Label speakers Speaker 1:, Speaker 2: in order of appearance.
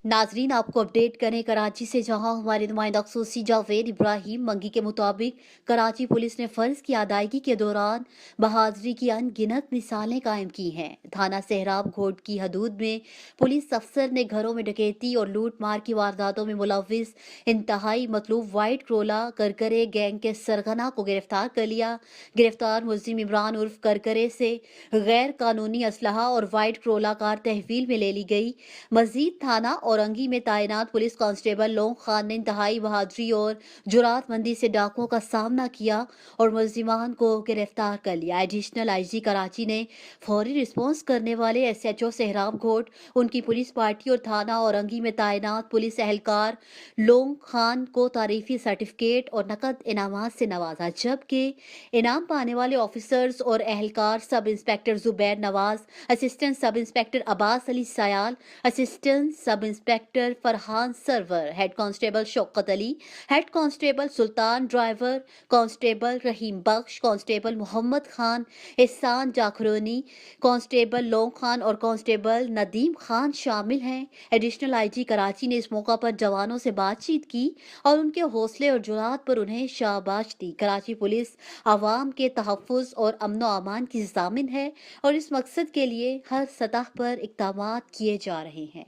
Speaker 1: नाजरीन, आपको अपडेट करें कराची से, जहां हमारे नुमाइंदा खसूसी जावेद इब्राहिम मंगी के मुताबिक कराची पुलिस ने फर्ज की अदायगी के दौरान बहादुरी की अनगिनत मिसालें कायम की हैं। थाना सहराब घोट की हदूद में पुलिस अफसर ने घरों में डकैती और लूट मार की वारदातों में मुलविस इंतहाई मतलूब वाइट क्रोला करकरे गैंग के सरगना को गिरफ्तार कर लिया। गिरफ्तार मुलजिम इमरान उर्फ करकरे से गैर कानूनी असलहा और वाइट क्रोला कार तहवील में ले ली गई। मजीद थाना औरंगी में तैनात पुलिस कांस्टेबल लोंग खान ने इंतहाई बहादुरी और जुरातमंदी से डाकुओं का सामना किया और मुलजिमान को गिरफ्तार कर लिया। एडिशनल आईजी कराची ने फौरी रिस्पॉन्स करने वाले एसएचओ सहराब घोट, उनकी पुलिस पार्टी और थाना औरंगी में तैनात पुलिस एहलकार लोंग खान को तारीफी सर्टिफिकेट और नकद इनामात से नवाजा, जबकि इनाम पाने वाले ऑफिसर्स और एहलकार sub inspector Zubair Nawaz, assistant sub inspector Abbas Ali Sayal, assistant sub inspector Farhan Sarwar, head constable Shaukat Ali, head constable Sultan driver, constable Rahim Bakhsh, constable Mohammad Khan, Ehsan Jakhrani, constable लोंग खान और कांस्टेबल नदीम खान शामिल हैं। एडिशनल आईजी कराची ने इस मौका पर जवानों से बातचीत की और उनके हौसले और जुरात पर उन्हें शाबाश दी। कराची पुलिस आवाम के तहफ़्फ़ुज़ और अमन व अमान की ज़ामिन है और इस मकसद के लिए हर सतह पर इक़दामात किए जा रहे हैं।